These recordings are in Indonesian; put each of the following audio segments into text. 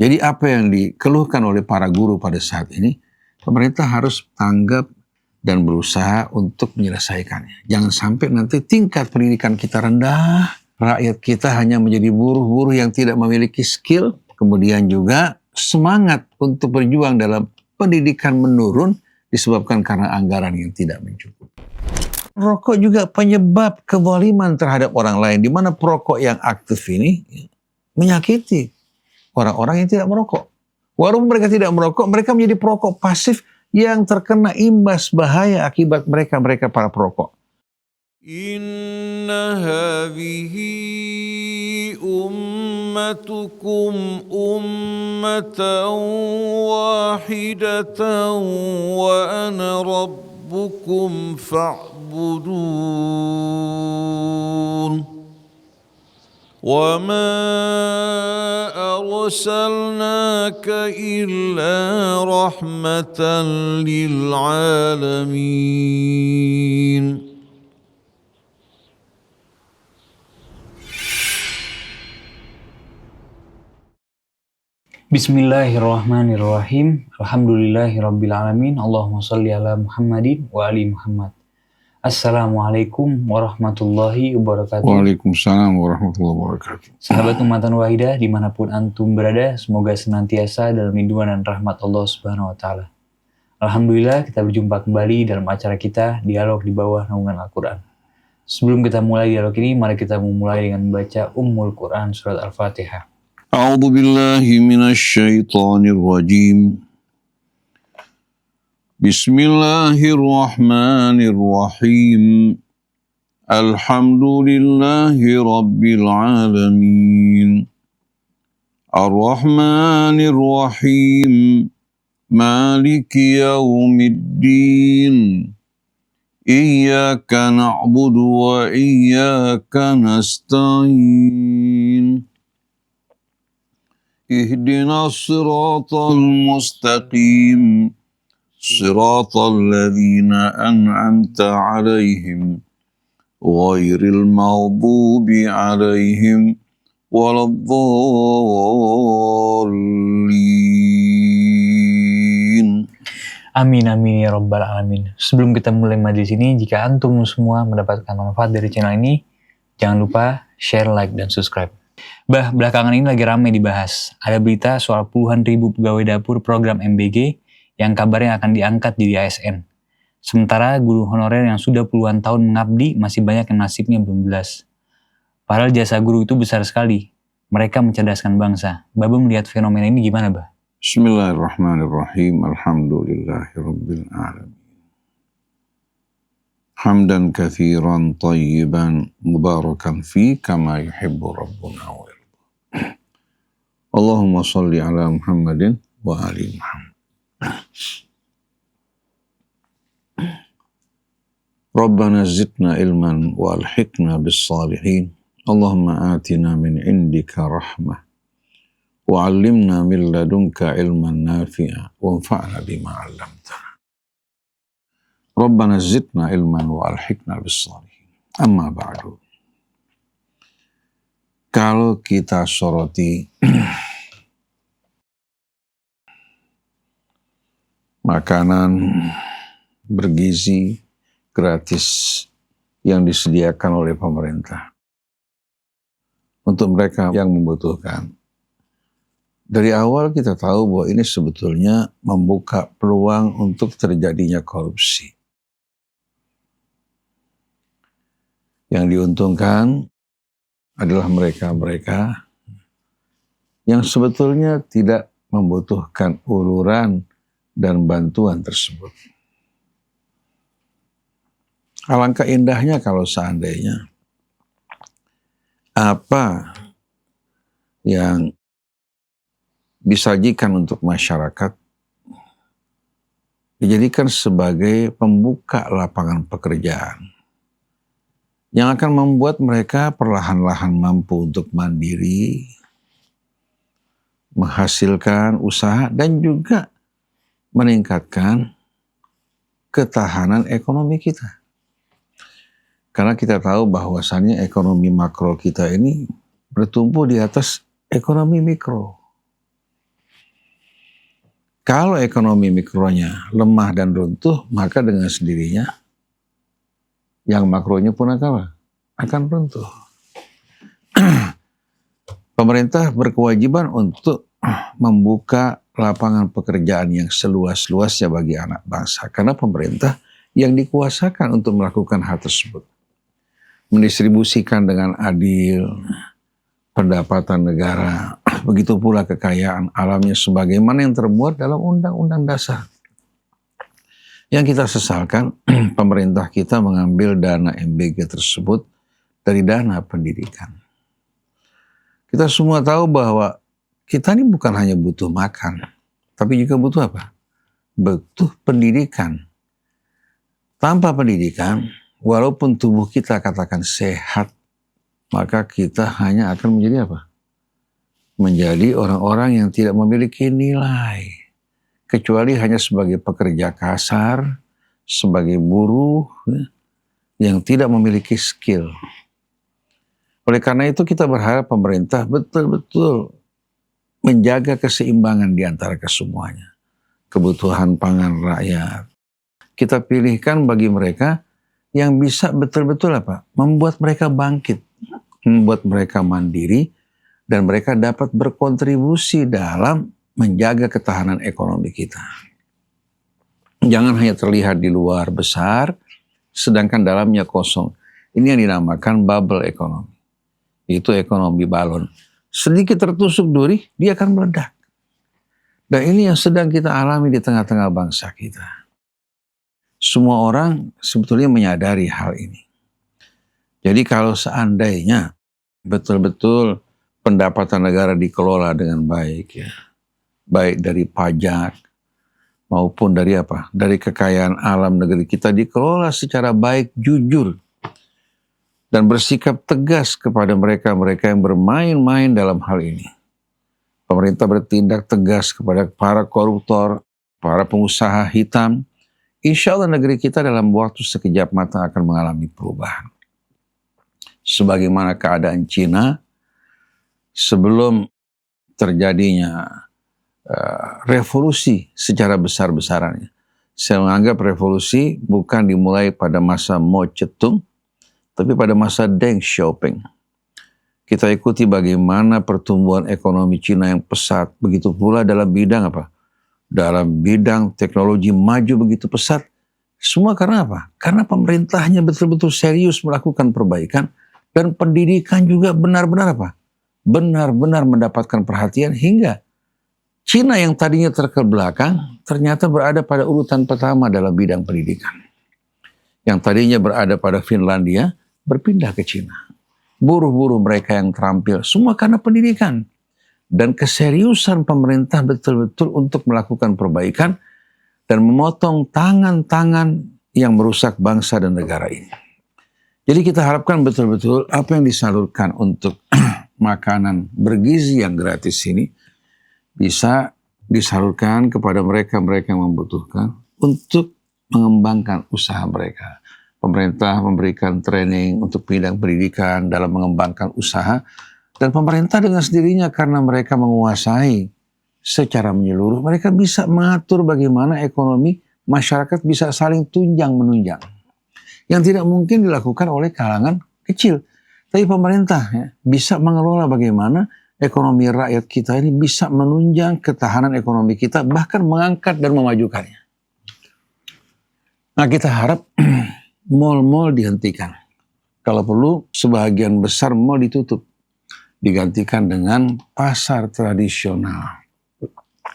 Jadi apa yang dikeluhkan oleh para guru pada saat ini, pemerintah harus tanggap dan berusaha untuk menyelesaikannya. Jangan sampai nanti tingkat pendidikan kita rendah, rakyat kita hanya menjadi buruh-buruh yang tidak memiliki skill, kemudian juga semangat untuk berjuang dalam pendidikan menurun disebabkan karena anggaran yang tidak mencukupi. Rokok juga penyebab kezaliman terhadap orang lain, di mana perokok yang aktif ini menyakiti orang-orang yang tidak merokok. Walaupun mereka tidak merokok, mereka menjadi perokok pasif yang terkena imbas bahaya akibat mereka para perokok. Inna hadhihi ummatukum ummatan wahidatan wa ana rabbukum fa'budun. وَمَا أَرْسَلْنَاكَ إِلَّا رَحْمَةً لِلْعَالَمِينَ. Bismillahirrahmanirrahim. Alhamdulillahirrabbilalamin. Allahumma salli ala Muhammadin wa ali Muhammad. Assalamualaikum warahmatullahi wabarakatuh. Waalaikumsalam warahmatullahi wabarakatuh. Sahabat Ummatan Wahidah dimanapun antum berada, semoga senantiasa dalam lindungan dan rahmat Allah Subhanahu Wa Taala. Alhamdulillah kita berjumpa kembali dalam acara kita Dialog di Bawah Naungan Al-Quran. Sebelum kita mulai dialog ini, mari kita memulai dengan membaca Ummul Quran surat Al-Fatihah. A'udzu billahi minasy syaithanir rajim. Bismillahirrahmanirrahim. Alhamdulillahi rabbil alamin. Ar-Rahmanir-Rahim. Maliki yaumiddin. Iyyaka na'budu wa iyyaka nasta'in. Ihdinas siratal mustaqim. صراط الذين أنعمت عليهم غير المغضوب عليهم ولا الضالين. Amin amin ya rabbal alamin. Sebelum kita mulai majelis ini, jika antum semua mendapatkan manfaat dari channel ini, jangan lupa share, like, dan subscribe. Belakangan ini lagi ramai dibahas. Ada berita soal puluhan ribu pegawai dapur program MBG yang kabarnya akan diangkat jadi ASN. Sementara guru honorer yang sudah puluhan tahun mengabdi masih banyak yang nasibnya belum jelas. Padahal jasa guru itu besar sekali. Mereka mencerdaskan bangsa. Baba melihat fenomena ini gimana, Bah? Bismillahirrahmanirrahim. Alhamdulillahirabbil alamin. Hamdan katsiran thayyiban mubarakan fi kama yuhibbu rabbuna wa yarda. Allahumma shalli ala Muhammadin wa ali Muhammad. Rabbana zidna ilman wa alhiqna bis salihin. Allahumma atina min indika rahmah wa 'allimna min ladunka ilman nafi'a wa anfa'na bima 'allamtana. Rabbana zidna ilman wa alhiqna bis salihin. Amma ba'du. Kalau kita soroti makanan bergizi gratis yang disediakan oleh pemerintah untuk mereka yang membutuhkan. Dari awal kita tahu bahwa ini sebetulnya membuka peluang untuk terjadinya korupsi. Yang diuntungkan adalah mereka-mereka yang sebetulnya tidak membutuhkan uluran dan bantuan tersebut. Alangkah indahnya kalau seandainya apa yang disajikan untuk masyarakat dijadikan sebagai pembuka lapangan pekerjaan yang akan membuat mereka perlahan-lahan mampu untuk mandiri, menghasilkan usaha dan juga meningkatkan ketahanan ekonomi kita. Karena kita tahu bahwasannya ekonomi makro kita ini bertumbuh di atas ekonomi mikro. Kalau ekonomi mikronya lemah dan runtuh, maka dengan sendirinya yang makronya pun akan runtuh. Pemerintah berkewajiban untuk membuka lapangan pekerjaan yang seluas-luasnya bagi anak bangsa. Karena pemerintah yang dikuasakan untuk melakukan hal tersebut. Mendistribusikan dengan adil pendapatan negara, begitu pula kekayaan alamnya sebagaimana yang termuat dalam Undang-Undang Dasar. Yang kita sesalkan, pemerintah kita mengambil dana MBG tersebut dari dana pendidikan. Kita semua tahu bahwa kita ini bukan hanya butuh makan, tapi juga butuh apa? Butuh pendidikan. Tanpa pendidikan, walaupun tubuh kita katakan sehat, maka kita hanya akan menjadi apa? Menjadi orang-orang yang tidak memiliki nilai. Kecuali hanya sebagai pekerja kasar, sebagai buruh, yang tidak memiliki skill. Oleh karena itu kita berharap pemerintah betul-betul menjaga keseimbangan di antara kesemuanya. Kebutuhan pangan rakyat. Kita pilihkan bagi mereka yang bisa betul-betul apa? Membuat mereka bangkit, membuat mereka mandiri, dan mereka dapat berkontribusi dalam menjaga ketahanan ekonomi kita. Jangan hanya terlihat di luar besar, sedangkan dalamnya kosong. Ini yang dinamakan bubble ekonomi. Itu ekonomi balon. Sedikit tertusuk duri, dia akan meledak. Dan ini yang sedang kita alami di tengah-tengah bangsa kita. Semua orang sebetulnya menyadari hal ini. Jadi kalau seandainya betul-betul pendapatan negara dikelola dengan baik, ya, baik dari pajak maupun dari apa? Dari kekayaan alam negeri kita dikelola secara baik, jujur, dan bersikap tegas kepada mereka-mereka yang bermain-main dalam hal ini. Pemerintah bertindak tegas kepada para koruptor, para pengusaha hitam. Insya Allah negeri kita dalam waktu sekejap mata akan mengalami perubahan. Sebagaimana keadaan Cina sebelum terjadinya revolusi secara besar-besarannya. Saya menganggap revolusi bukan dimulai pada masa Mao Zedong, tapi pada masa Deng Xiaoping. Kita ikuti bagaimana pertumbuhan ekonomi Cina yang pesat. Begitu pula dalam bidang apa? Dalam bidang teknologi maju begitu pesat. Semua karena apa? Karena pemerintahnya betul-betul serius melakukan perbaikan. Dan pendidikan juga benar-benar apa? Benar-benar mendapatkan perhatian hingga Cina yang tadinya terkebelakang ternyata berada pada urutan pertama dalam bidang pendidikan. Yang tadinya berada pada Finlandia berpindah ke Cina. Buruh-buruh mereka yang terampil, semua karena pendidikan. Dan keseriusan pemerintah betul-betul untuk melakukan perbaikan dan memotong tangan-tangan yang merusak bangsa dan negara ini. Jadi kita harapkan betul-betul apa yang disalurkan untuk makanan bergizi yang gratis ini bisa disalurkan kepada mereka-mereka yang membutuhkan untuk mengembangkan usaha mereka. Pemerintah memberikan training untuk bidang pendidikan dalam mengembangkan usaha. Dan pemerintah dengan sendirinya karena mereka menguasai secara menyeluruh, mereka bisa mengatur bagaimana ekonomi masyarakat bisa saling tunjang-menunjang. Yang tidak mungkin dilakukan oleh kalangan kecil. Tapi pemerintah bisa mengelola bagaimana ekonomi rakyat kita ini bisa menunjang ketahanan ekonomi kita, bahkan mengangkat dan memajukannya. Nah kita harap mal-mal dihentikan. Kalau perlu sebagian besar mal ditutup. Digantikan dengan pasar tradisional.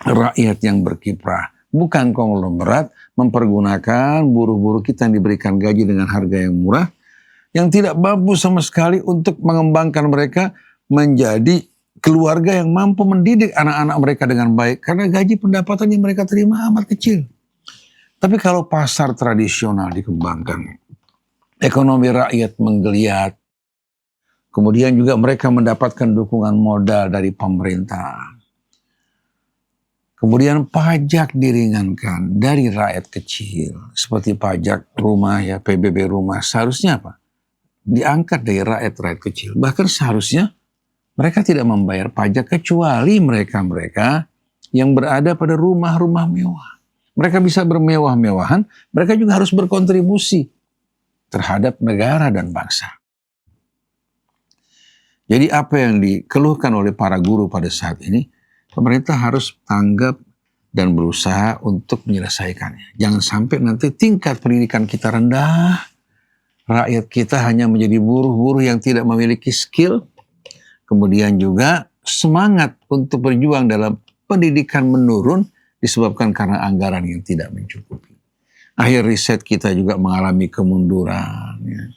Rakyat yang berkiprah. Bukan konglomerat mempergunakan buruh-buruh kita yang diberikan gaji dengan harga yang murah. Yang tidak mampu sama sekali untuk mengembangkan mereka menjadi keluarga yang mampu mendidik anak-anak mereka dengan baik. Karena gaji pendapatan yang mereka terima amat kecil. Tapi kalau pasar tradisional dikembangkan, ekonomi rakyat menggeliat, kemudian juga mereka mendapatkan dukungan modal dari pemerintah. Kemudian pajak diringankan dari rakyat kecil. Seperti pajak rumah ya, PBB rumah. Seharusnya apa? Diangkat dari rakyat kecil. Bahkan seharusnya mereka tidak membayar pajak kecuali mereka-mereka yang berada pada rumah-rumah mewah. Mereka bisa bermewah-mewahan, mereka juga harus berkontribusi terhadap negara dan bangsa. Jadi apa yang dikeluhkan oleh para guru pada saat ini, pemerintah harus tanggap dan berusaha untuk menyelesaikannya. Jangan sampai nanti tingkat pendidikan kita rendah, rakyat kita hanya menjadi buruh-buruh yang tidak memiliki skill, kemudian juga semangat untuk berjuang dalam pendidikan menurun disebabkan karena anggaran yang tidak mencukupi. Akhir riset kita juga mengalami kemunduran. Ya.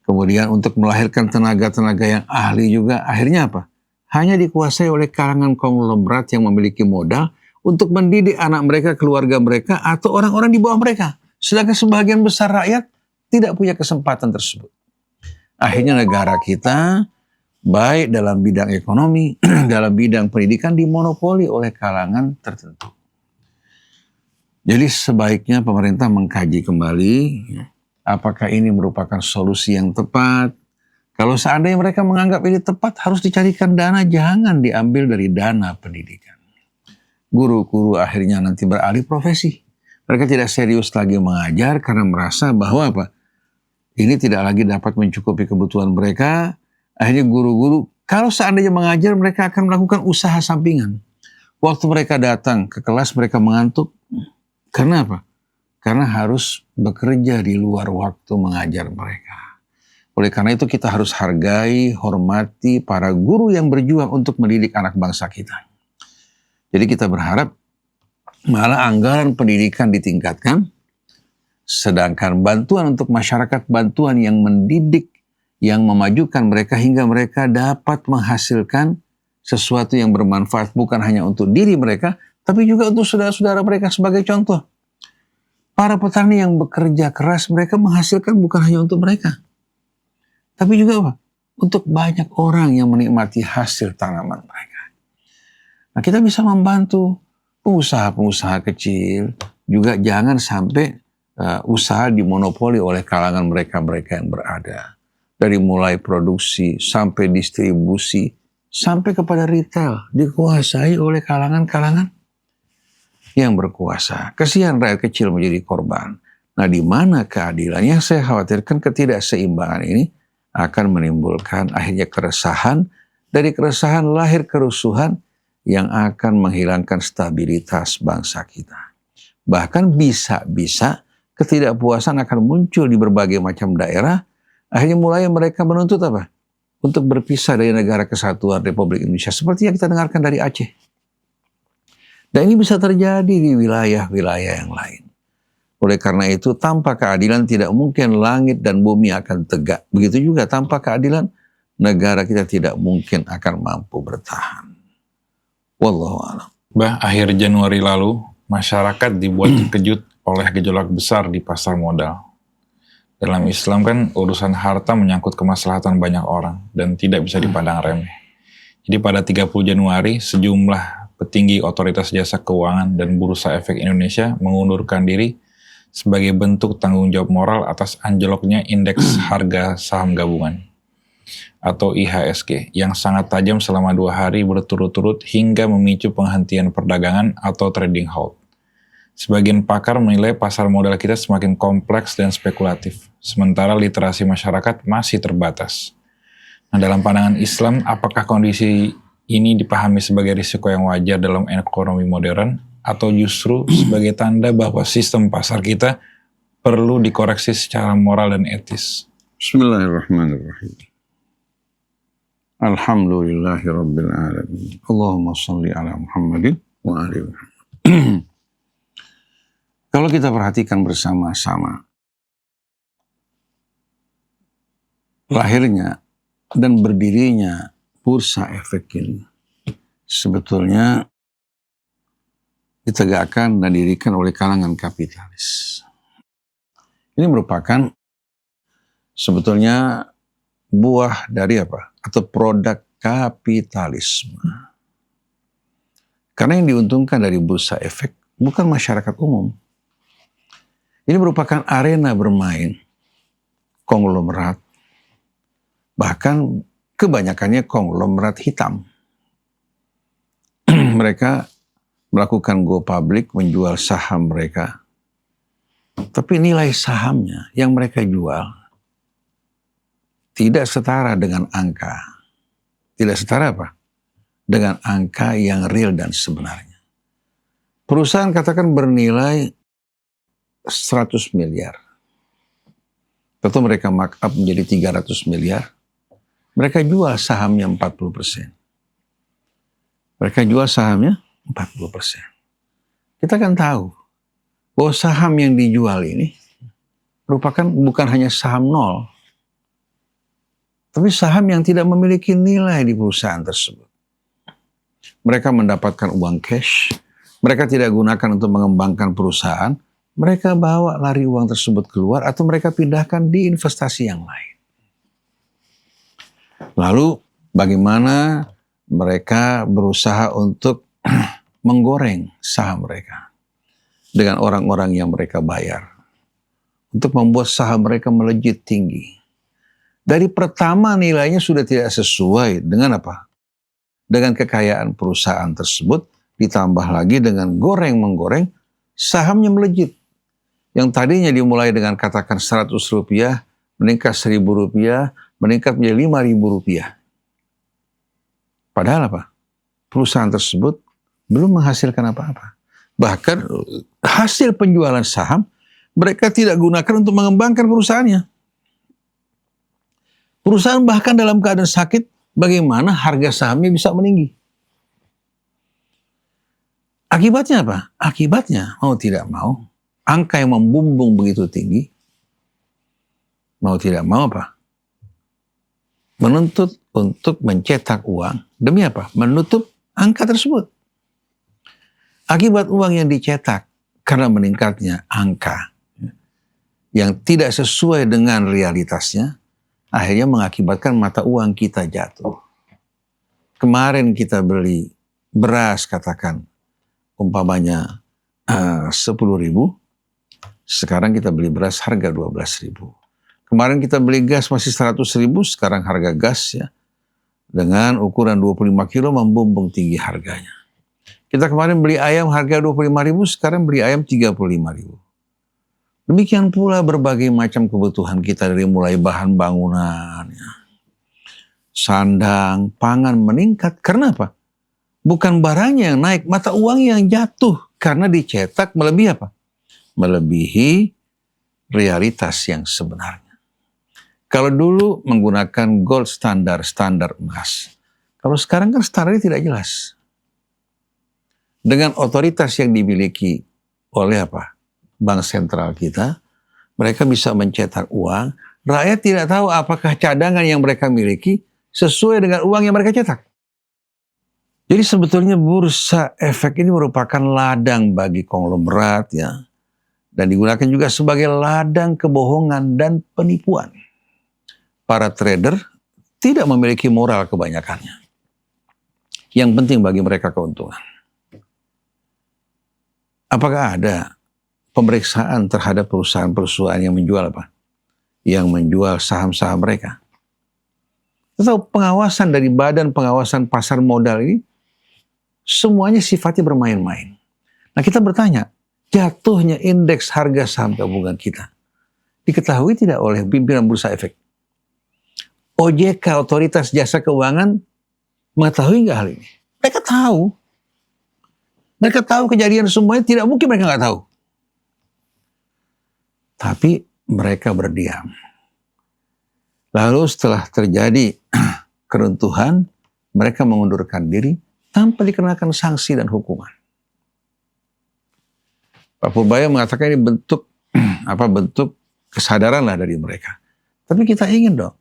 Kemudian untuk melahirkan tenaga-tenaga yang ahli juga akhirnya apa? Hanya dikuasai oleh kalangan konglomerat yang memiliki modal untuk mendidik anak mereka, keluarga mereka, atau orang-orang di bawah mereka. Sedangkan sebagian besar rakyat tidak punya kesempatan tersebut. Akhirnya negara kita, baik dalam bidang ekonomi, dalam bidang pendidikan, dimonopoli oleh kalangan tertentu. Jadi sebaiknya pemerintah mengkaji kembali, apakah ini merupakan solusi yang tepat. Kalau seandainya mereka menganggap ini tepat, harus dicarikan dana, jangan diambil dari dana pendidikan. Guru-guru akhirnya nanti beralih profesi. Mereka tidak serius lagi mengajar karena merasa bahwa apa? Ini tidak lagi dapat mencukupi kebutuhan mereka. Akhirnya guru-guru, kalau seandainya mengajar, mereka akan melakukan usaha sampingan. Waktu mereka datang ke kelas, mereka mengantuk. Karena apa? Karena harus bekerja di luar waktu mengajar mereka. Oleh karena itu kita harus hargai, hormati para guru yang berjuang untuk mendidik anak bangsa kita. Jadi kita berharap malah anggaran pendidikan ditingkatkan, sedangkan bantuan untuk masyarakat, bantuan yang mendidik, yang memajukan mereka hingga mereka dapat menghasilkan sesuatu yang bermanfaat bukan hanya untuk diri mereka, tapi juga untuk saudara-saudara mereka. Sebagai contoh, para petani yang bekerja keras, mereka menghasilkan bukan hanya untuk mereka, tapi juga apa? Untuk banyak orang yang menikmati hasil tanaman mereka. Nah, kita bisa membantu pengusaha-pengusaha kecil, juga jangan sampai usaha dimonopoli oleh kalangan mereka-mereka yang berada. Dari mulai produksi sampai distribusi, sampai kepada retail, dikuasai oleh kalangan-kalangan yang berkuasa. Kasihan rakyat kecil menjadi korban. Nah, di mana keadilan? Yang saya khawatirkan ketidakseimbangan ini akan menimbulkan akhirnya keresahan. Dari keresahan lahir kerusuhan yang akan menghilangkan stabilitas bangsa kita. Bahkan bisa-bisa ketidakpuasan akan muncul di berbagai macam daerah. Akhirnya mulai mereka menuntut apa? Untuk berpisah dari negara kesatuan Republik Indonesia. Seperti yang kita dengarkan dari Aceh. Dan ini bisa terjadi di wilayah-wilayah yang lain. Oleh karena itu, tanpa keadilan tidak mungkin langit dan bumi akan tegak. Begitu juga tanpa keadilan, negara kita tidak mungkin akan mampu bertahan. Wallahu a'lam. Akhir Januari lalu, masyarakat dibuat terkejut oleh gejolak besar di pasar modal. Dalam Islam kan urusan harta menyangkut kemaslahatan banyak orang dan tidak bisa dipandang remeh. Jadi pada 30 Januari, sejumlah petinggi otoritas jasa keuangan dan Bursa Efek Indonesia mengundurkan diri sebagai bentuk tanggung jawab moral atas anjloknya indeks harga saham gabungan atau IHSG yang sangat tajam selama 2 hari berturut-turut hingga memicu penghentian perdagangan atau trading halt. Sebagian pakar menilai pasar modal kita semakin kompleks dan spekulatif, sementara literasi masyarakat masih terbatas. Nah, dalam pandangan Islam, apakah kondisi ini dipahami sebagai risiko yang wajar dalam ekonomi modern, atau justru sebagai tanda bahwa sistem pasar kita perlu dikoreksi secara moral dan etis? Bismillahirrahmanirrahim. Alhamdulillahi Rabbil Alamin. Allahumma salli ala Muhammadin wa ali Muhammad. Kalau kita perhatikan bersama-sama, lahirnya dan berdirinya Bursa Efek ini sebetulnya ditegakkan dan didirikan oleh kalangan kapitalis. Ini merupakan sebetulnya buah dari apa? Atau produk kapitalisme. Karena yang diuntungkan dari Bursa Efek bukan masyarakat umum. Ini merupakan arena bermain konglomerat, bahkan kebanyakannya konglomerat hitam. Mereka melakukan go public, menjual saham mereka. Tapi nilai sahamnya yang mereka jual tidak setara dengan angka. Tidak setara apa? Dengan angka yang real dan sebenarnya. Perusahaan katakan bernilai 100 miliar. Tentu mereka markup menjadi 300 miliar. Mereka jual sahamnya 40%. Mereka jual sahamnya 40%. Kita kan tahu bahwa saham yang dijual ini merupakan bukan hanya saham nol, tapi saham yang tidak memiliki nilai di perusahaan tersebut. Mereka mendapatkan uang cash, mereka tidak gunakan untuk mengembangkan perusahaan, mereka bawa lari uang tersebut keluar atau mereka pindahkan di investasi yang lain. Lalu bagaimana mereka berusaha untuk menggoreng saham mereka dengan orang-orang yang mereka bayar untuk membuat saham mereka melejit tinggi. Dari pertama nilainya sudah tidak sesuai dengan apa? Dengan kekayaan perusahaan tersebut, ditambah lagi dengan goreng-menggoreng, sahamnya melejit. Yang tadinya dimulai dengan katakan 100 rupiah, meningkat 1.000 rupiah, meningkat menjadi 5.000 rupiah. Padahal apa? Perusahaan tersebut belum menghasilkan apa-apa. Bahkan hasil penjualan saham, mereka tidak gunakan untuk mengembangkan perusahaannya. Perusahaan bahkan dalam keadaan sakit, bagaimana harga sahamnya bisa meninggi? Akibatnya apa? Akibatnya, mau tidak mau, angka yang membumbung begitu tinggi, mau tidak mau apa? Menuntut untuk mencetak uang. Demi apa? Menutup angka tersebut. Akibat uang yang dicetak karena meningkatnya angka yang tidak sesuai dengan realitasnya, akhirnya mengakibatkan mata uang kita jatuh. Kemarin kita beli beras katakan, umpamanya 10.000, sekarang kita beli beras harga 12.000. Kemarin kita beli gas masih 100.000, sekarang harga gas ya dengan ukuran 25 kilo membumbung tinggi harganya. Kita kemarin beli ayam harga 25.000, sekarang beli ayam 35.000. Demikian pula berbagai macam kebutuhan kita dari mulai bahan bangunan, ya, sandang, pangan meningkat. Karena apa? Bukan barangnya yang naik, mata uang yang jatuh karena dicetak melebihi apa? Melebihi realitas yang sebenarnya. Kalau dulu menggunakan gold standar emas. Kalau sekarang kan standarnya tidak jelas. Dengan otoritas yang dimiliki oleh apa? Bank sentral kita, mereka bisa mencetak uang. Rakyat tidak tahu apakah cadangan yang mereka miliki sesuai dengan uang yang mereka cetak. Jadi sebetulnya bursa efek ini merupakan ladang bagi konglomerat ya. Dan digunakan juga sebagai ladang kebohongan dan penipuan. Para trader tidak memiliki moral kebanyakannya. Yang penting bagi mereka keuntungan. Apakah ada pemeriksaan terhadap perusahaan-perusahaan yang menjual apa? Yang menjual saham-saham mereka. Atau pengawasan dari Badan Pengawasan Pasar Modal ini semuanya sifatnya bermain-main. Nah kita bertanya, jatuhnya indeks harga saham gabungan kita diketahui tidak oleh pimpinan Bursa Efek? OJK, Otoritas Jasa Keuangan, mengetahui nggak hal ini? Mereka tahu. Mereka tahu kejadian semuanya, tidak mungkin mereka nggak tahu. Tapi mereka berdiam. Lalu setelah terjadi keruntuhan, mereka mengundurkan diri tanpa dikenakan sanksi dan hukuman. Pak Purbaya mengatakan ini bentuk kesadaran lah dari mereka. Tapi kita ingin dong,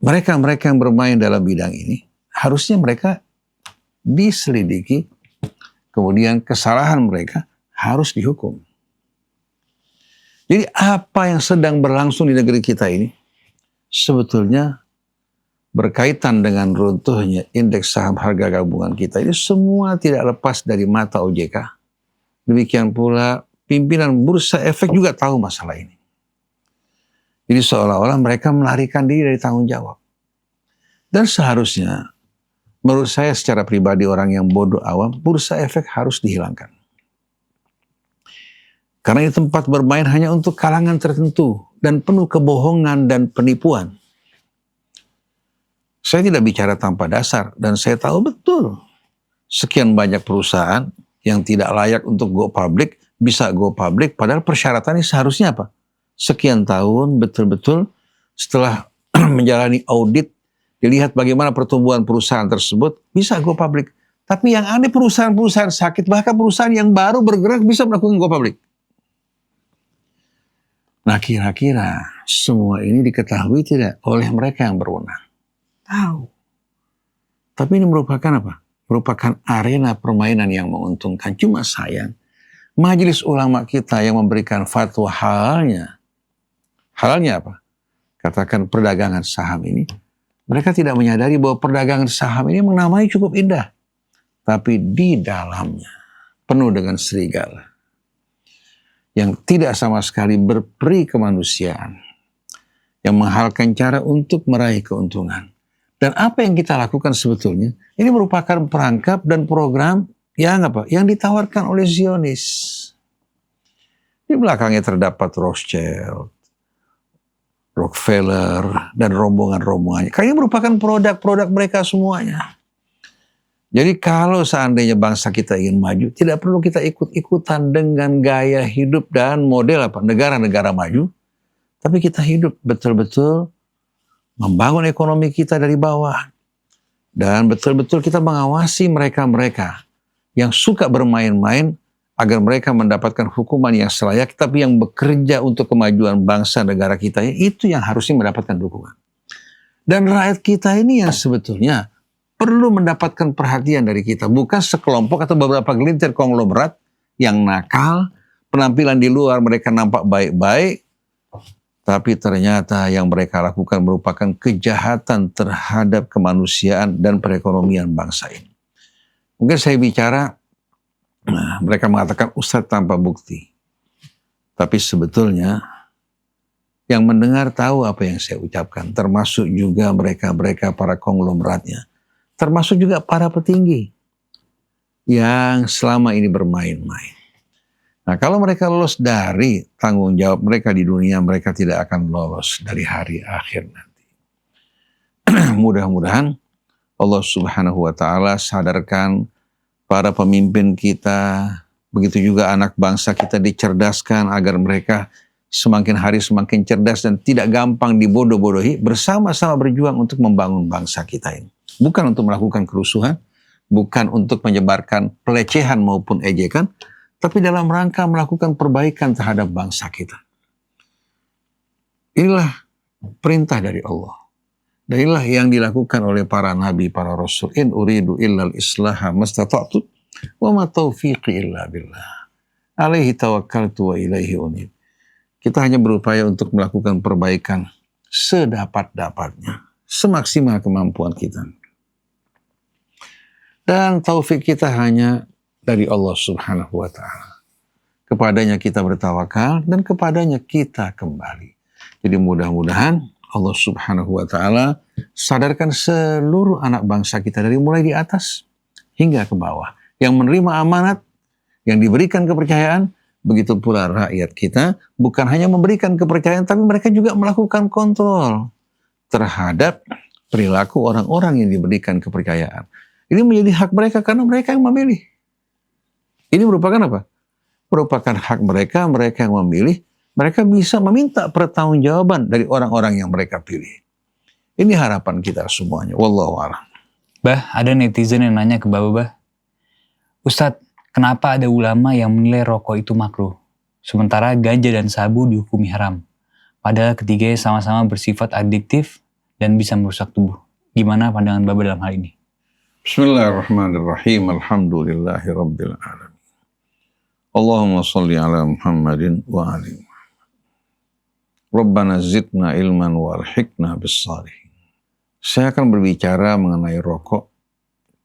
mereka yang bermain dalam bidang ini, harusnya mereka diselidiki, kemudian kesalahan mereka harus dihukum. Jadi apa yang sedang berlangsung di negeri kita ini, sebetulnya berkaitan dengan runtuhnya indeks saham harga gabungan kita ini semua tidak lepas dari mata OJK. Demikian pula pimpinan Bursa Efek juga tahu masalah ini. Jadi seolah-olah mereka melarikan diri dari tanggung jawab. Dan seharusnya menurut saya secara pribadi orang yang bodoh awam, bursa efek harus dihilangkan. Karena ini tempat bermain hanya untuk kalangan tertentu dan penuh kebohongan dan penipuan. Saya tidak bicara tanpa dasar dan saya tahu betul sekian banyak perusahaan yang tidak layak untuk go public bisa go public, padahal persyaratannya seharusnya apa? Sekian tahun betul-betul setelah menjalani audit, dilihat bagaimana pertumbuhan perusahaan tersebut, bisa go public. Tapi yang aneh perusahaan-perusahaan sakit, bahkan perusahaan yang baru bergerak bisa melakukan go public. Nah kira-kira semua ini diketahui tidak oleh mereka yang berwenang? Tahu. Tapi ini merupakan apa? Merupakan arena permainan yang menguntungkan. Cuma sayang, majelis ulama kita yang memberikan fatwa halalnya apa? Katakan perdagangan saham ini, mereka tidak menyadari bahwa perdagangan saham ini namanya cukup indah. Tapi di dalamnya penuh dengan serigala. Yang tidak sama sekali berperi kemanusiaan. Yang menghalalkan cara untuk meraih keuntungan. Dan apa yang kita lakukan sebetulnya, ini merupakan perangkap dan program yang apa? Yang ditawarkan oleh Zionis. Di belakangnya terdapat Rothschild, Rockefeller, dan rombongan-rombongannya. Karena ini merupakan produk-produk mereka semuanya. Jadi kalau seandainya bangsa kita ingin maju, tidak perlu kita ikut-ikutan dengan gaya hidup dan model apa negara-negara maju. Tapi kita hidup betul-betul membangun ekonomi kita dari bawah. Dan betul-betul kita mengawasi mereka-mereka yang suka bermain-main agar mereka mendapatkan hukuman yang selayak, tapi yang bekerja untuk kemajuan bangsa negara kita, itu yang harusnya mendapatkan dukungan. Dan rakyat kita ini yang sebetulnya perlu mendapatkan perhatian dari kita, bukan sekelompok atau beberapa gelintir konglomerat yang nakal, penampilan di luar mereka nampak baik-baik, tapi ternyata yang mereka lakukan merupakan kejahatan terhadap kemanusiaan dan perekonomian bangsa ini. Mungkin saya bicara, mereka mengatakan ustadz tanpa bukti. Tapi sebetulnya yang mendengar tahu apa yang saya ucapkan, termasuk juga mereka-mereka para konglomeratnya, termasuk juga para petinggi yang selama ini bermain-main. Nah, kalau mereka lolos dari tanggung jawab mereka di dunia, mereka tidak akan lolos dari hari akhir nanti. Mudah-mudahan Allah Subhanahu wa Ta'ala sadarkan para pemimpin kita, begitu juga anak bangsa kita dicerdaskan agar mereka semakin hari semakin cerdas dan tidak gampang dibodoh-bodohi, bersama-sama berjuang untuk membangun bangsa kita ini. Bukan untuk melakukan kerusuhan, bukan untuk menyebarkan pelecehan maupun ejekan, tapi dalam rangka melakukan perbaikan terhadap bangsa kita. Inilah perintah dari Allah. Dan inilah yang dilakukan oleh para nabi, para rasul. In uridu illal islaha mastata'tu wa ma taufiqi illa billah. Alaihi tawakkaltu wa ilaihi unib. Kita hanya berupaya untuk melakukan perbaikan sedapat-dapatnya, semaksimal kemampuan kita. Dan taufik kita hanya dari Allah Subhanahu wa Ta'ala. Kepadanya kita bertawakal dan kepadanya kita kembali. Jadi mudah-mudahan Allah Subhanahu wa Ta'ala sadarkan seluruh anak bangsa kita dari mulai di atas hingga ke bawah. Yang menerima amanat, yang diberikan kepercayaan, begitu pula rakyat kita bukan hanya memberikan kepercayaan, tapi mereka juga melakukan kontrol terhadap perilaku orang-orang yang diberikan kepercayaan. Ini menjadi hak mereka karena mereka yang memilih. Ini merupakan apa? Merupakan hak mereka, mereka yang memilih. Mereka bisa meminta pertanggungjawaban dari orang-orang yang mereka pilih. Ini harapan kita semuanya. Wallahu a'lam. Bah, ada netizen yang nanya ke Bah. Ustadz, kenapa ada ulama yang menilai rokok itu makruh? Sementara ganja dan sabu dihukumi haram. Padahal ketiganya sama-sama bersifat adiktif dan bisa merusak tubuh. Gimana pandangan Baba dalam hal ini? Bismillahirrahmanirrahim. Alhamdulillahi rabbil alamin. Allahumma salli ala Muhammadin wa ali Muhammad. Rabbana zidna ilman warhikna bis-salihin. Saya akan berbicara mengenai rokok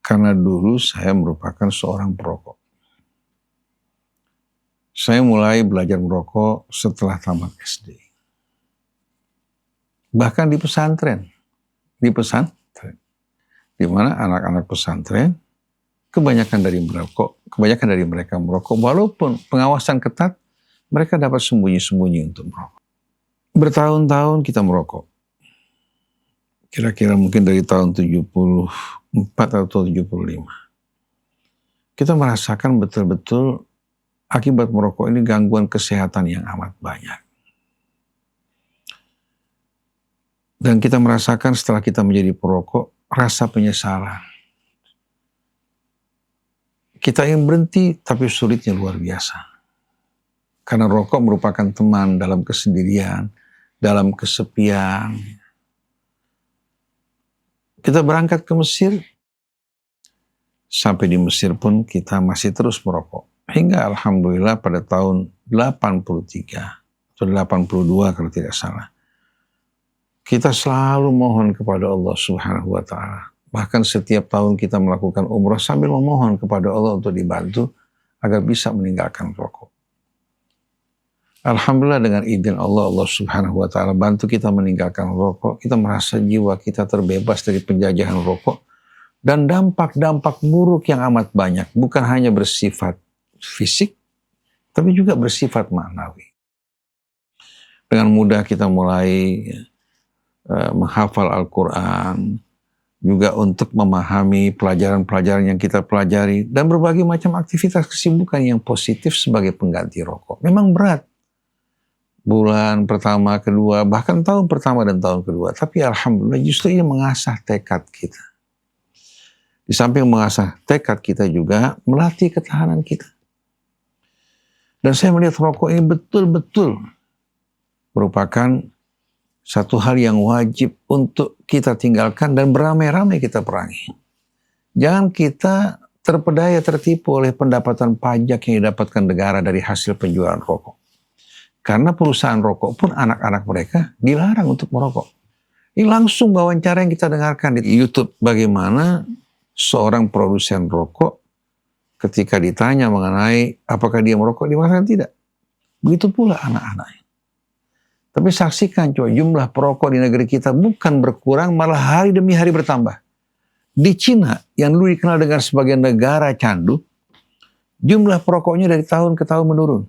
karena dulu saya merupakan seorang perokok. Saya mulai belajar merokok setelah tamat SD. Bahkan di pesantren. di mana anak-anak pesantren kebanyakan dari mereka merokok, walaupun pengawasan ketat, mereka dapat sembunyi-sembunyi untuk merokok. Bertahun-tahun kita merokok. Kira-kira mungkin dari tahun 74 atau 75. Kita merasakan betul-betul akibat merokok ini gangguan kesehatan yang amat banyak. Dan kita merasakan setelah kita menjadi perokok, rasa penyesalan. Kita ingin berhenti, tapi sulitnya luar biasa. Karena rokok merupakan teman dalam kesendirian, dalam kesepian. Kita berangkat ke Mesir, sampai di Mesir pun kita masih terus merokok. Hingga alhamdulillah pada tahun 83 atau 82 kalau tidak salah. Kita selalu mohon kepada Allah Subhanahu wa Ta'ala. Bahkan setiap tahun kita melakukan umrah sambil memohon kepada Allah untuk dibantu agar bisa meninggalkan rokok. Alhamdulillah dengan izin Allah, Allah Subhanahu wa Ta'ala bantu kita meninggalkan rokok. Kita merasa jiwa kita terbebas dari penjajahan rokok. Dan dampak-dampak buruk yang amat banyak. Bukan hanya bersifat fisik, tapi juga bersifat maknawi. Dengan mudah kita mulai menghafal Al-Quran, juga untuk memahami pelajaran-pelajaran yang kita pelajari, dan berbagai macam aktivitas kesibukan yang positif sebagai pengganti rokok. Memang berat. Bulan pertama, kedua, bahkan tahun pertama dan tahun kedua. Tapi alhamdulillah justru ini mengasah tekad kita. Di samping mengasah tekad kita juga melatih ketahanan kita. Dan saya melihat rokok ini betul-betul merupakan satu hal yang wajib untuk kita tinggalkan dan beramai-ramai kita perangi. Jangan kita terpedaya tertipu oleh pendapatan pajak yang didapatkan negara dari hasil penjualan rokok. Karena perusahaan rokok pun anak-anak mereka dilarang untuk merokok. Ini langsung wawancara yang kita dengarkan di YouTube. Bagaimana seorang produsen rokok ketika ditanya mengenai apakah dia merokok, dia mengatakan tidak. Begitu pula anak-anaknya. Tapi saksikan coba jumlah perokok di negeri kita bukan berkurang, malah hari demi hari bertambah. Di Cina yang dulu dikenal dengan sebagai negara candu, jumlah perokoknya dari tahun ke tahun menurun.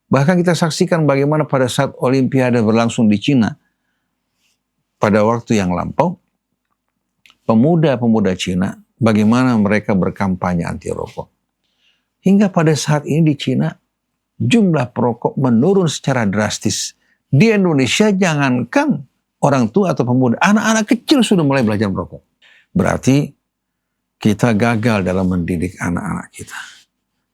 Bahkan kita saksikan bagaimana pada saat Olimpiade berlangsung di Cina, pada waktu yang lampau, pemuda-pemuda Cina, bagaimana mereka berkampanye anti rokok. Hingga pada saat ini di Cina, jumlah perokok menurun secara drastis. Di Indonesia jangankan orang tua atau pemuda, anak-anak kecil sudah mulai belajar merokok. Berarti kita gagal dalam mendidik anak-anak kita.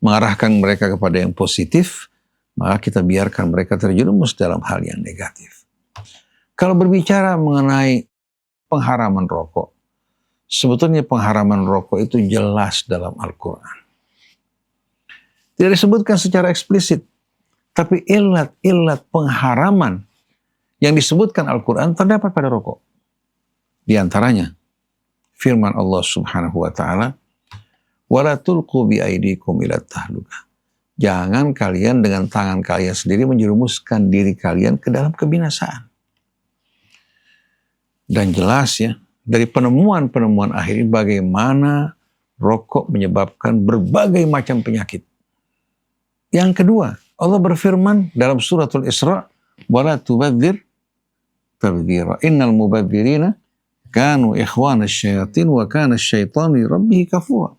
Mengarahkan mereka kepada yang positif, maka kita biarkan mereka terjerumus dalam hal yang negatif. Kalau berbicara mengenai pengharaman rokok, sebetulnya pengharaman rokok itu jelas dalam Al-Quran. Tidak disebutkan secara eksplisit, tapi ilat-ilat pengharaman yang disebutkan Al-Quran terdapat pada rokok. Di antaranya, firman Allah Subhanahu wa Ta'ala, "Wala tulqu bi aydikum ila tahlukah." Jangan kalian dengan tangan kalian sendiri menjerumuskan diri kalian ke dalam kebinasaan. Dan jelas ya, dari penemuan-penemuan akhir ini bagaimana rokok menyebabkan berbagai macam penyakit. Yang kedua, Allah berfirman dalam suratul Isra, "Wala tubadzir tabdzira. Innal mubadzirina kanu ikhwanasy syayatin wa kana asyaitanu li rabbih kafura."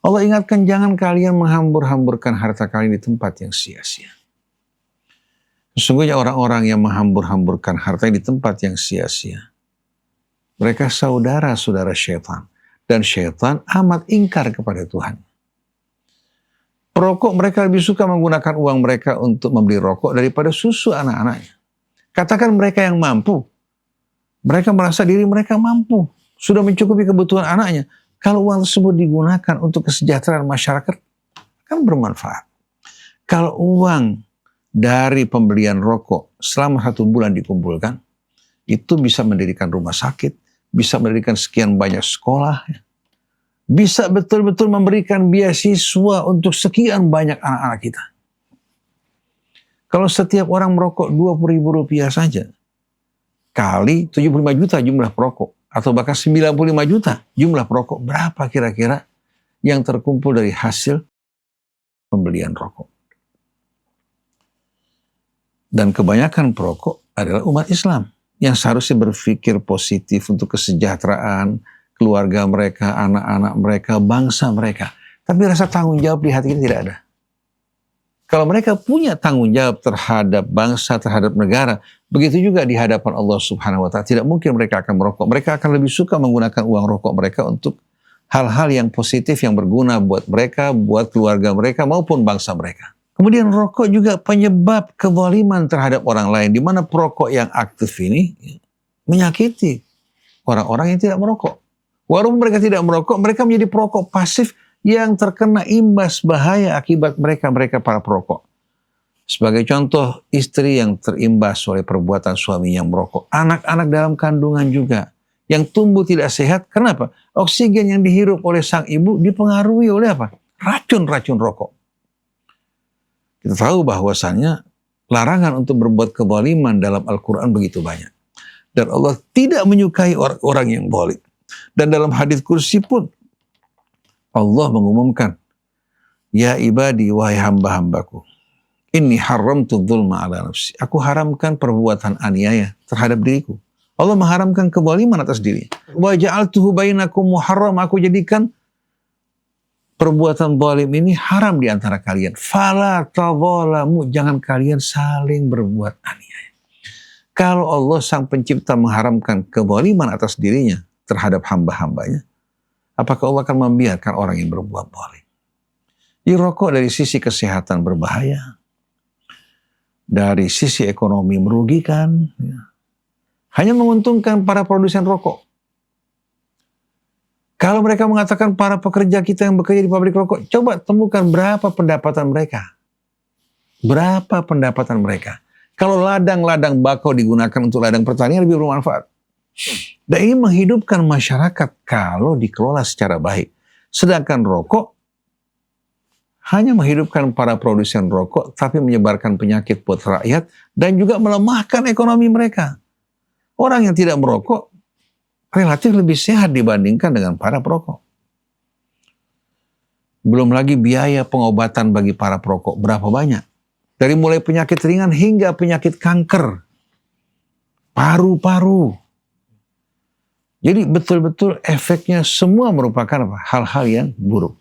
Allah ingatkan jangan kalian menghambur-hamburkan harta kalian di tempat yang sia-sia. Sesungguhnya orang-orang yang menghambur-hamburkan harta di tempat yang sia-sia, mereka saudara-saudara syaitan. Dan syaitan amat ingkar kepada Tuhan. Perokok mereka lebih suka menggunakan uang mereka untuk membeli rokok daripada susu anak-anaknya. Katakan mereka yang mampu. Mereka merasa diri mereka mampu. Sudah mencukupi kebutuhan anaknya. Kalau uang tersebut digunakan untuk kesejahteraan masyarakat, kan bermanfaat. Kalau uang dari pembelian rokok selama 1 bulan dikumpulkan, itu bisa mendirikan rumah sakit, bisa mendirikan sekian banyak sekolah, bisa betul-betul memberikan beasiswa untuk sekian banyak anak-anak kita. Kalau setiap orang merokok Rp20.000 saja, kali 75 juta jumlah perokok, atau bahkan 95 juta jumlah perokok, berapa kira-kira yang terkumpul dari hasil pembelian rokok? Dan kebanyakan perokok adalah umat Islam yang seharusnya berpikir positif untuk kesejahteraan keluarga mereka, anak-anak mereka, bangsa mereka. Tapi rasa tanggung jawab di hati kita tidak ada. Kalau mereka punya tanggung jawab terhadap bangsa, terhadap negara, begitu juga di hadapan Allah Subhanahu wa Ta'ala. Tidak mungkin mereka akan merokok. Mereka akan lebih suka menggunakan uang rokok mereka untuk hal-hal yang positif, yang berguna buat mereka, buat keluarga mereka, maupun bangsa mereka. Kemudian rokok juga penyebab kezaliman terhadap orang lain, di mana perokok yang aktif ini menyakiti orang-orang yang tidak merokok. Walaupun mereka tidak merokok, mereka menjadi perokok pasif yang terkena imbas bahaya akibat mereka para perokok. Sebagai contoh, istri yang terimbas oleh perbuatan suami yang merokok. Anak-anak dalam kandungan juga yang tumbuh tidak sehat. Kenapa? Oksigen yang dihirup oleh sang ibu dipengaruhi oleh apa? Racun-racun rokok. Kita tahu bahwasannya larangan untuk berbuat kezaliman dalam Al-Quran begitu banyak. Dan Allah tidak menyukai orang yang zalim. Dan dalam hadis kursi pun Allah mengumumkan, ya ibadi, wahai hamba-hambaku, inni haramtu dzulma ala nafsi. Aku haramkan perbuatan aniaya terhadap diriku. Allah mengharamkan kezaliman atas diri. Wa ja'altuhu bainakum muharram. Aku jadikan perbuatan zalim ini haram di antara kalian. Fala tadzalamu. Jangan kalian saling berbuat aniaya. Kalau Allah sang pencipta mengharamkan kezaliman atas dirinya terhadap hamba-hambanya, apakah Allah akan membiarkan orang yang berbuat zalim? Di rokok dari sisi kesehatan berbahaya, dari sisi ekonomi merugikan, hanya menguntungkan para produsen rokok. Kalau mereka mengatakan para pekerja kita yang bekerja di pabrik rokok, coba temukan berapa pendapatan mereka. Berapa pendapatan mereka? Kalau ladang-ladang bakau digunakan untuk ladang pertanian lebih bermanfaat. Dan ini menghidupkan masyarakat kalau dikelola secara baik. Sedangkan rokok hanya menghidupkan para produsen rokok, tapi menyebarkan penyakit buat rakyat dan juga melemahkan ekonomi mereka. Orang yang tidak merokok relatif lebih sehat dibandingkan dengan para perokok. Belum lagi biaya pengobatan bagi para perokok berapa banyak. Dari mulai penyakit ringan hingga penyakit kanker, paru-paru. Jadi betul-betul efeknya semua merupakan apa? Hal-hal yang buruk.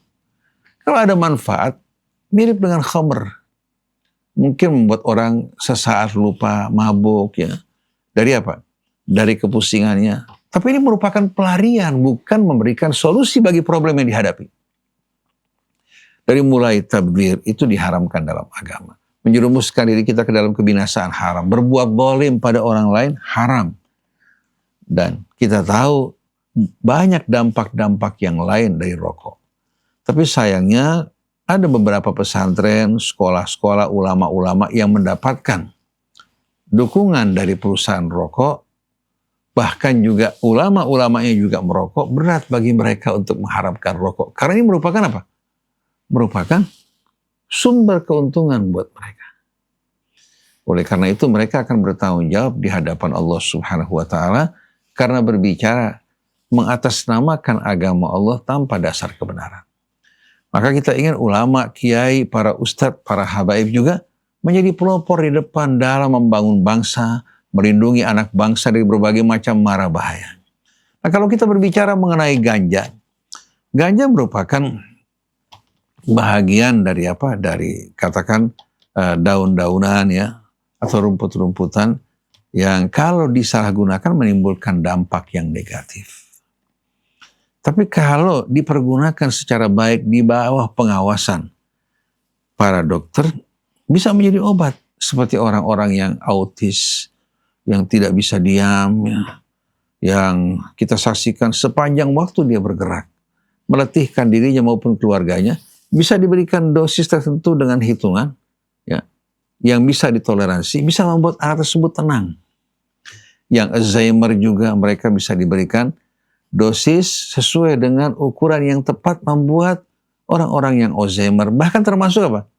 Kalau ada manfaat, mirip dengan khamr. Mungkin membuat orang sesaat lupa, mabuk ya. Dari apa? Dari kepusingannya. Tapi ini merupakan pelarian, bukan memberikan solusi bagi problem yang dihadapi. Dari mulai tabdzir itu diharamkan dalam agama. Menjerumuskan diri kita ke dalam kebinasaan haram. Berbuat zalim pada orang lain haram. Dan kita tahu banyak dampak-dampak yang lain dari rokok. Tapi sayangnya ada beberapa pesantren, sekolah-sekolah, ulama-ulama yang mendapatkan dukungan dari perusahaan rokok. Bahkan juga ulama-ulamanya juga merokok. Berat bagi mereka untuk mengharamkan rokok. Karena ini merupakan apa? Merupakan sumber keuntungan buat mereka. Oleh karena itu mereka akan bertanggung jawab di hadapan Allah Subhanahu wa Ta'ala karena berbicara mengatasnamakan agama Allah tanpa dasar kebenaran. Maka kita ingin ulama, kiai, para ustadz, para habaib juga menjadi pelopor di depan dalam membangun bangsa, melindungi anak bangsa dari berbagai macam mara bahaya. Nah, kalau kita berbicara mengenai ganja, ganja merupakan bahagian dari apa? Dari katakan daun-daunan ya, atau rumput-rumputan yang kalau disalahgunakan menimbulkan dampak yang negatif. Tapi kalau dipergunakan secara baik di bawah pengawasan para dokter, bisa menjadi obat. Seperti orang-orang yang autis, yang tidak bisa diam, ya, yang kita saksikan sepanjang waktu dia bergerak, meletihkan dirinya maupun keluarganya, bisa diberikan dosis tertentu dengan hitungan, ya, yang bisa ditoleransi, bisa membuat anak tersebut tenang. Yang Alzheimer juga mereka bisa diberikan dosis sesuai dengan ukuran yang tepat membuat orang-orang yang Alzheimer, bahkan termasuk apa?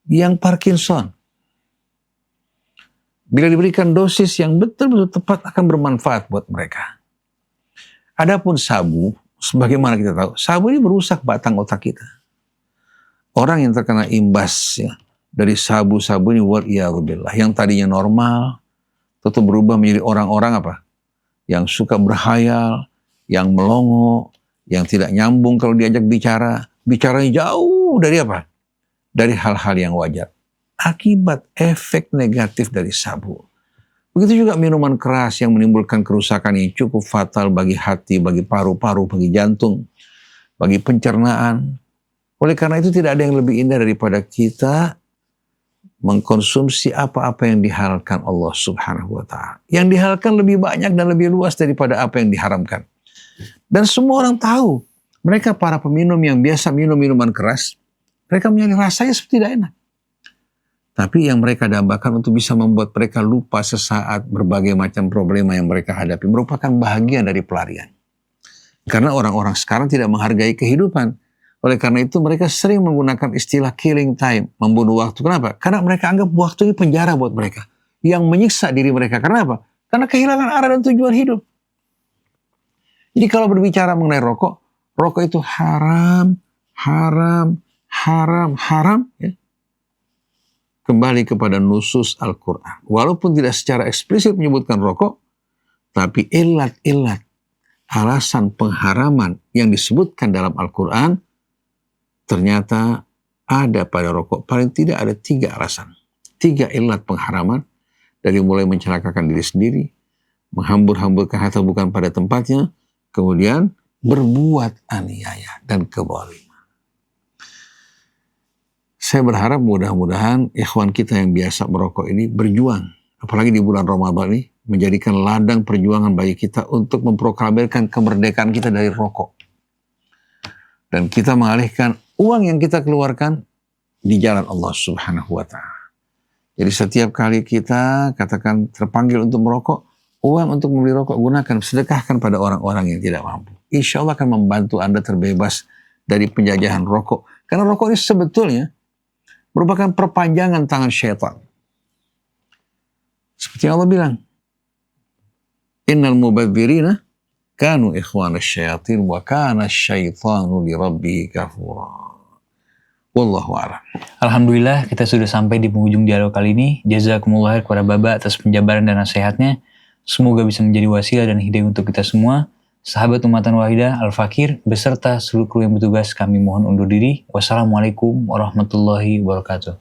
Yang Parkinson. Bila diberikan dosis yang betul-betul tepat akan bermanfaat buat mereka. Adapun sabu, sebagaimana kita tahu, sabu ini merusak batang otak kita. Orang yang terkena imbas ya, dari sabu-sabu ini, waliyadzubillah, yang tadinya normal, tetap berubah menjadi orang-orang apa? Yang suka berhayal, yang melongo, yang tidak nyambung kalau diajak bicara. Bicaranya jauh dari apa? Dari hal-hal yang wajar. Akibat efek negatif dari sabu. Begitu juga minuman keras yang menimbulkan kerusakan yang cukup fatal bagi hati, bagi paru-paru, bagi jantung, bagi pencernaan. Oleh karena itu tidak ada yang lebih indah daripada kita mengkonsumsi apa-apa yang dihalalkan Allah Subhanahu wa Ta'ala. Yang dihalalkan lebih banyak dan lebih luas daripada apa yang diharamkan. Dan semua orang tahu, mereka para peminum yang biasa minum minuman keras, mereka menyadari rasanya seperti tidak enak. Tapi yang mereka dambakan untuk bisa membuat mereka lupa sesaat berbagai macam problema yang mereka hadapi merupakan bahagian dari pelarian. Karena orang-orang sekarang tidak menghargai kehidupan. Oleh karena itu mereka sering menggunakan istilah killing time, membunuh waktu. Kenapa? Karena mereka anggap waktu ini penjara buat mereka. Yang menyiksa diri mereka. Karena apa? Karena kehilangan arah dan tujuan hidup. Jadi kalau berbicara mengenai rokok, rokok itu haram, haram, haram, haram. Ya. Kembali kepada nusus Al-Quran. Walaupun tidak secara eksplisit menyebutkan rokok, tapi ilat-ilat, alasan pengharaman yang disebutkan dalam Al-Quran, ternyata ada pada rokok. Paling tidak ada 3 alasan. 3 ilat pengharaman. Dari mulai mencelakakan diri sendiri, menghambur-hamburkan harta bukan pada tempatnya, kemudian berbuat aniaya dan kezaliman. Saya berharap mudah-mudahan ikhwan kita yang biasa merokok ini berjuang. Apalagi di bulan Ramadan ini, menjadikan ladang perjuangan bagi kita untuk memproklamirkan kemerdekaan kita dari rokok. Dan kita mengalihkan uang yang kita keluarkan di jalan Allah Subhanahu wa Ta'ala. Jadi setiap kali kita katakan terpanggil untuk merokok, uang untuk membeli rokok gunakan, sedekahkan pada orang-orang yang tidak mampu. Insya Allah akan membantu Anda terbebas dari penjajahan rokok. Karena rokok ini sebetulnya merupakan perpanjangan tangan syaitan. Seperti yang Allah bilang, Innal mubadzirina kanu ikhwana syayatin wa kana syaitanu li rabbi kafura. Wallahu a'lam. Alhamdulillah kita sudah sampai di penghujung dialog kali ini. Jazakumullah kepada Baba atas penjabaran dan nasihatnya. Semoga bisa menjadi wasilah dan hidayah untuk kita semua. Sahabat Ummatan Wahidah Al-Fakir beserta seluruh kru yang bertugas kami mohon undur diri. Wassalamualaikum warahmatullahi wabarakatuh.